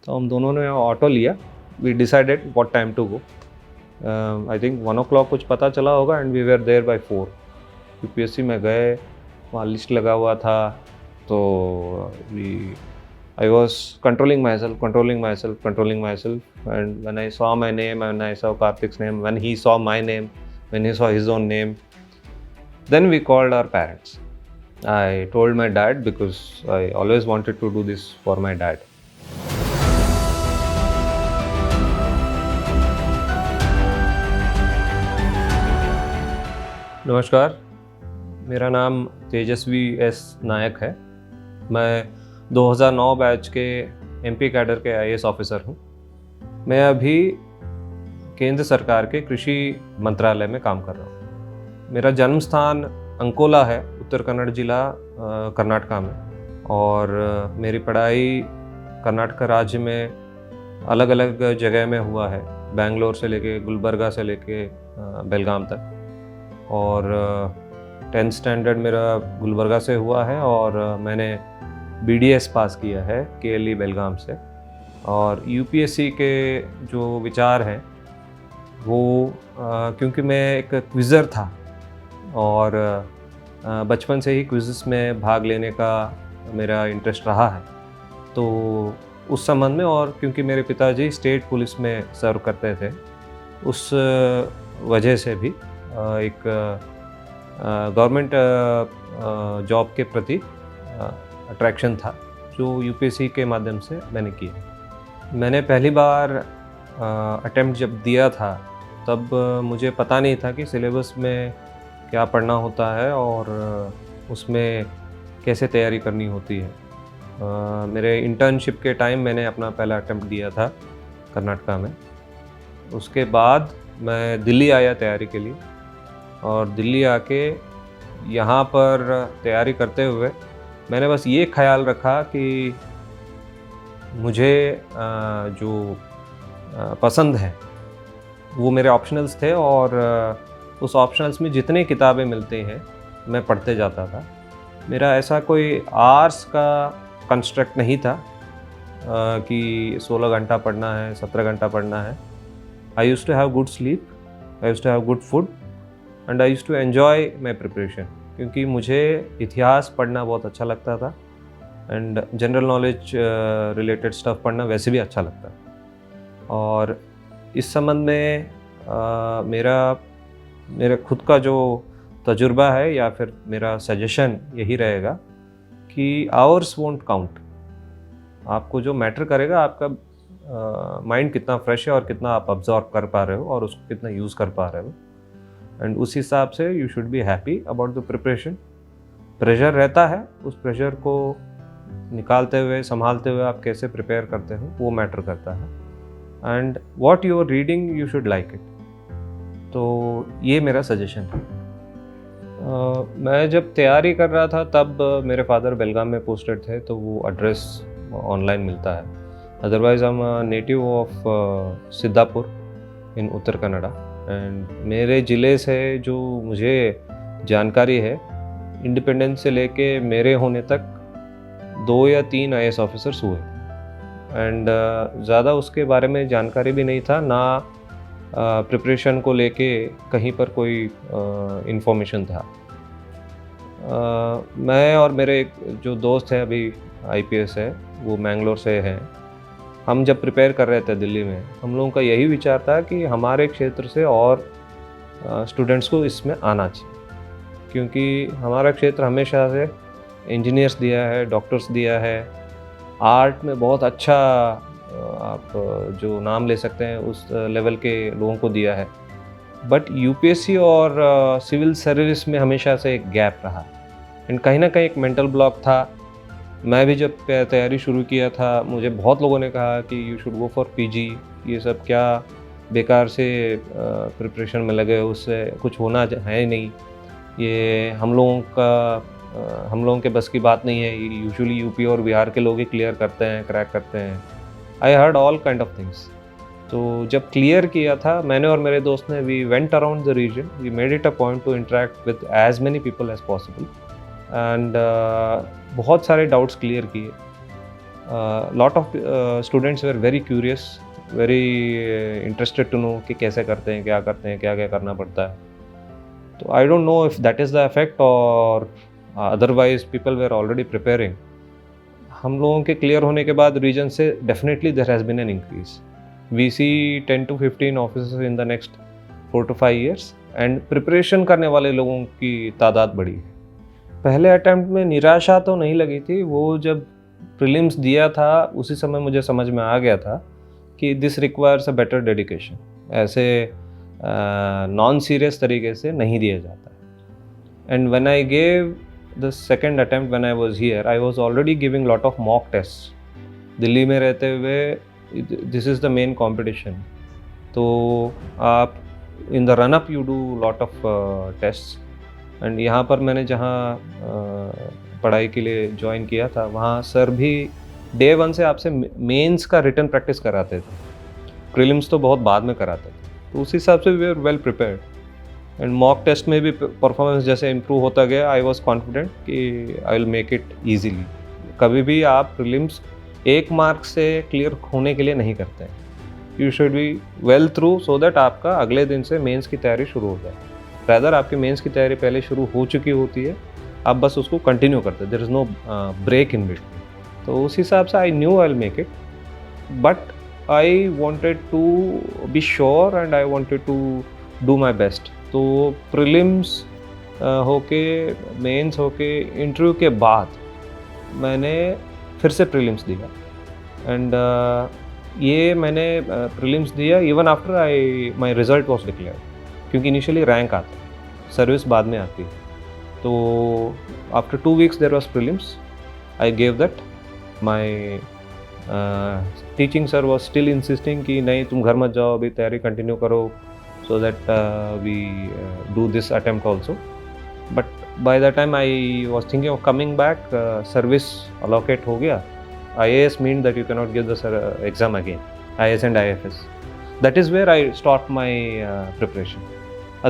तो हम दोनों ने ऑटो लिया. We decided what time to go. I think 1 o'clock कुछ पता चला होगा and we were there by 4. UPSC में गए, वहाँ लिस्ट लगा हुआ था. तो I was controlling myself, and when I saw my name, when I saw Karthik's name, when he saw my name, when he saw his own name, then we called our parents. I told my dad because I always wanted to do this for my dad. नमस्कार, मेरा नाम तेजस्वी S नायक है. मैं 2009 batch के MP cadre के IAS officer हूँ. मैं अभी केंद्र सरकार के कृषि मंत्रालय में काम कर रहा हूँ. मेरा जन्म स्थान अंकोला है, उत्तर कन्नड़ जिला कर्नाटका में. और मेरी पढ़ाई कर्नाटक राज्य में अलग अलग जगह में हुआ है. बेंगलोर से लेके गुलबर्गा से लेके बेलगाम तक. और 10th स्टैंडर्ड मेरा गुलबर्गा से हुआ है और मैंने BDS पास किया है KLE बेलगाम से. और यूपीएससी के जो विचार हैं वो क्योंकि मैं एक क्विज़र था और बचपन से ही क्विज़ेस में भाग लेने का मेरा इंटरेस्ट रहा है, तो उस संबंध में, और क्योंकि मेरे पिताजी स्टेट पुलिस में सर्व करते थे, उस वजह से भी एक गवर्नमेंट जॉब के प्रति अट्रैक्शन था, जो यूपीएससी के माध्यम से मैंने किया. मैंने पहली बार अटेम्प्ट जब दिया था तब मुझे पता नहीं था कि सिलेबस में क्या पढ़ना होता है और उसमें कैसे तैयारी करनी होती है. मेरे इंटर्नशिप के टाइम मैंने अपना पहला अटेम्प्ट दिया था कर्नाटका में. उसके बाद मैं दिल्ली आया तैयारी के लिए, और दिल्ली आके यहाँ पर तैयारी करते हुए मैंने बस ये ख्याल रखा कि मुझे जो पसंद है वो मेरे ऑप्शनल्स थे, और उस ऑप्शनल्स में जितने किताबें मिलती हैं मैं पढ़ते जाता था. मेरा ऐसा कोई आवर्स का कंस्ट्रक्ट नहीं था कि 16 घंटा पढ़ना है, 17 घंटा पढ़ना है. I used to have good sleep, I used to have good food, and I used to enjoy my preparation, क्योंकि मुझे इतिहास पढ़ना बहुत अच्छा लगता था and general knowledge related stuff पढ़ना वैसे भी अच्छा लगता है. और इस संबंध में मेरा खुद का जो तजुर्बा है या फिर मेरा सजेशन यही रहेगा कि आवर्स वोंट काउंट. आपको जो मैटर करेगा आपका माइंड कितना फ्रेश है और कितना आप ऑब्जर्व कर पा रहे हो और उसको कितना यूज़ कर पा रहे हो, एंड उस हिसाब से you should be happy about the preparation. Pressure रहता है, उस प्रेशर को निकालते हुए, संभालते हुए आप कैसे प्रिपेयर करते हो वो मैटर करता है. And what you are reading you should like it. तो ये मेरा सजेशन है. मैं जब तैयारी कर रहा था तब मेरे फादर बेलगाम में पोस्टेड थे, तो वो एड्रेस ऑनलाइन मिलता है. Otherwise I am native of Siddapur in Uttara Kannada. And मेरे ज़िले से जो मुझे जानकारी है, इंडिपेंडेंस से लेके मेरे होने तक 2 या 3 IAS ऑफिसर्स हुए. एंड ज़्यादा उसके बारे में जानकारी भी नहीं था, ना प्रिपरेशन को लेके कहीं पर कोई इन्फॉर्मेशन था. मैं और मेरे एक जो दोस्त है अभी IPS है, वो मैंगलोर से हैं. हम जब प्रिपेयर कर रहे थे दिल्ली में, हम लोगों का यही विचार था कि हमारे क्षेत्र से और स्टूडेंट्स को इसमें आना चाहिए, क्योंकि हमारा क्षेत्र हमेशा से इंजीनियर्स दिया है, डॉक्टर्स दिया है, आर्ट में बहुत अच्छा आप जो नाम ले सकते हैं उस लेवल के लोगों को दिया है. बट यूपीएससी और सिविल सर्विस में हमेशा से एक गैप रहा, एंड कहीं ना कहीं एक मेंटल ब्लॉक था. मैं भी जब तैयारी शुरू किया था, मुझे बहुत लोगों ने कहा कि you should go for PG, ये सब क्या बेकार से प्रिपरेशन में लगे, उससे कुछ होना है नहीं, ये हम लोगों के बस की बात नहीं है, यूजुअली यूपी और बिहार के लोग ही क्लियर करते हैं, क्रैक करते हैं. I heard all kind of things. तो जब क्लियर किया था, मैंने और मेरे दोस्त ने, we went around the region, we made it a point to interact with as many people as possible, and बहुत सारे डाउट्स क्लियर किए. Lot of students were very curious, very interested to know कि कैसे करते हैं, क्या करते हैं, क्या क्या करना पड़ता है. तो I don't know if that is the effect और otherwise people were already preparing. हम लोगों के क्लियर होने के बाद रीजन से definitely there has been an increase. We see 10 to 15 officers in the next 4 to 5 years and preparation करने वाले लोगों की तादाद बढ़ी है. पहले अटैम्प्ट में निराशा तो नहीं लगी थी, वो जब प्रीलिम्स दिया था उसी समय मुझे समझ में आ गया था कि this requires a better dedication. ऐसे नॉन सीरियस तरीके से नहीं दिया जाता है. And when I gave the second attempt when I was here, I was already giving lot of mock test. Delhi में रहते हुए this is the main competition. तो आप in the run up you do lot of test. And यहाँ पर मैंने जहाँ पढ़ाई के लिए ज्वाइन किया था वहाँ सर भी डे 1 से आपसे मेंस का रिटन प्रैक्टिस कराते थे. प्रीलिम्स तो बहुत बाद में कराते थे. तो उस हिसाब से we are well prepared. And mock test में भी परफॉर्मेंस जैसे इम्प्रूव होता गया, आई वॉज कॉन्फिडेंट कि आई विल मेक इट ईजीली. कभी भी आप प्रीलिम्स 1 मार्क से क्लियर होने के लिए नहीं करते हैं. You should be well through so that आपका अगले दिन से मेंस की तैयारी शुरू हो जाए. रैदर आपकी मेंस की तैयारी पहले शुरू हो चुकी होती है, आप बस उसको कंटिन्यू करते हैं. There is no break in between. तो उस हिसाब से I knew I will make it, but I wanted to be sure and I wanted to do my best. तो प्रीलिम्स होके मेंस होके इंटरव्यू के बाद मैंने फिर से प्रीलिम्स दिया. एंड ये मैंने प्रीलिम्स दिया even after my result was declared, क्योंकि इनिशियली रैंक आता है, सर्विस बाद में आती है. तो after 2 weeks there was prelims. I gave that. My teaching sir was still insisting कि नहीं तुम घर मत जाओ, अभी तैयारी कंटिन्यू करो, so that we do this attempt also. But by the time I was thinking of coming back, service allocate हो गया. IAS mean that you cannot give the exam again, IAS and IFS. That is where I stopped my preparation.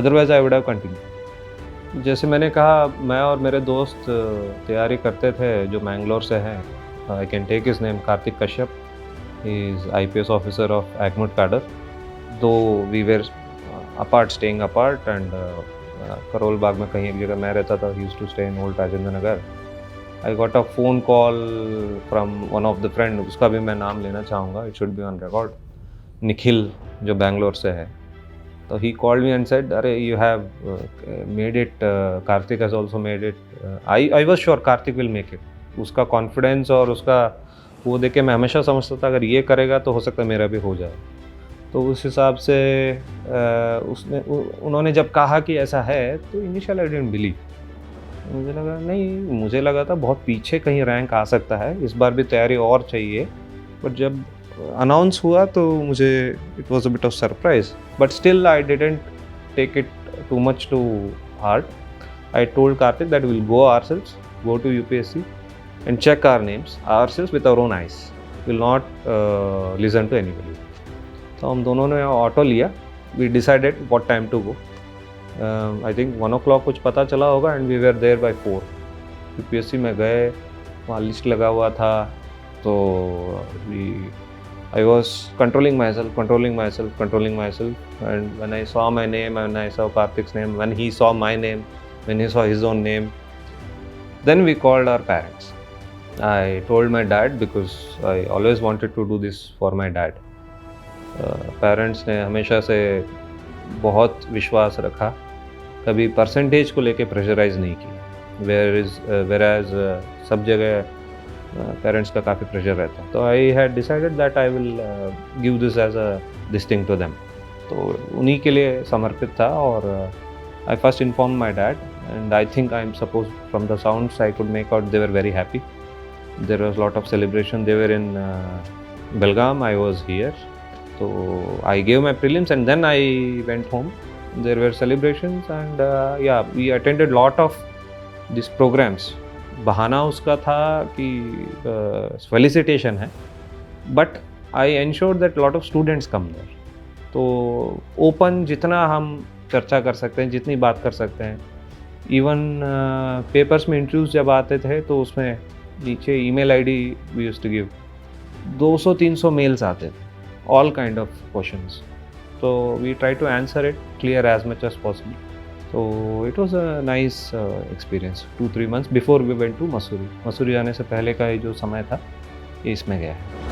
Otherwise I would have continued. जैसे मैंने कहा, मैं और मेरे दोस्त तैयारी करते थे जो मैंगलोर से हैं. I can take his name, Karthik Kashyap. He is IPS officer of Agmut cadre. Though we were apart, staying apart, and Karol Bagh में कहीं एक जगह मैं रहता था. He used to stay in old Rajendra Nagar. I got a phone call from one of the friend, उसका भी मैं नाम लेना चाहूँगा, it should be on record, Nikhil, जो बैंगलोर से है. तो he called me and said, अरे you have made it, Karthik has also made it. I was sure Karthik will make it. उसका कॉन्फिडेंस और उसका वो देख के मैं हमेशा समझता था अगर ये करेगा तो हो सकता है मेरा भी हो जाए. तो उस हिसाब से उन्होंने जब कहा कि ऐसा है तो इनिशियल आई डिडंट बिलीव. मुझे लगा था बहुत पीछे कहीं रैंक आ सकता है, इस बार भी तैयारी और चाहिए. बट जब अनाउंस हुआ तो मुझे it was a bit of surprise. But still I didn't take it too much too hard. I told Kartik that will go ourselves, go to UPSC and check our names ourselves with our own eyes. Will not listen to anybody. तो हम दोनों ने auto लिया. We decided what time to go. I think 1 o'clock कुछ पता चला होगा and we were there by 4. UPSC में गए, वहाँ लिस्ट लगा हुआ था. तो I was controlling myself and when I saw my name and I saw Karthik's name, when he saw my name, when he saw his own name, then we called our parents. I told my dad because I always wanted to do this for my dad. Parents ने हमेशा से बहुत विश्वास रखा, कभी percentage को लेके pressurise नहीं किया. whereas सब जगह पेरेंट्स का काफ़ी प्रेशर रहता है. तो I had decided that I will give this as a this thing to them. तो उन्हीं के लिए समर्पित था. और I first inform my dad and I think I'm supposed, from the sounds I could make out, they were very happy. There was a lot of celebration. They were in Belgaum, I was here. So I gave my prelims and then I went home. There were celebrations and yeah, we attended lot of these programs. बहाना उसका था कि felicitation है, but I ensured that lot of students come there. तो open जितना हम चर्चा कर सकते हैं, जितनी बात कर सकते हैं. इवन पेपर्स में इंटरव्यूज़ जब आते थे तो उसमें नीचे email ID we used to give 200-300 mails आते थे, ऑल काइंड ऑफ क्वेश्चंस। तो we try to answer it, clear as much as possible. So it was a nice experience. 2-3 months before we went to Mussoorie. Mussoorie जाने से पहले का ये जो समय था, ये इसमें गया है।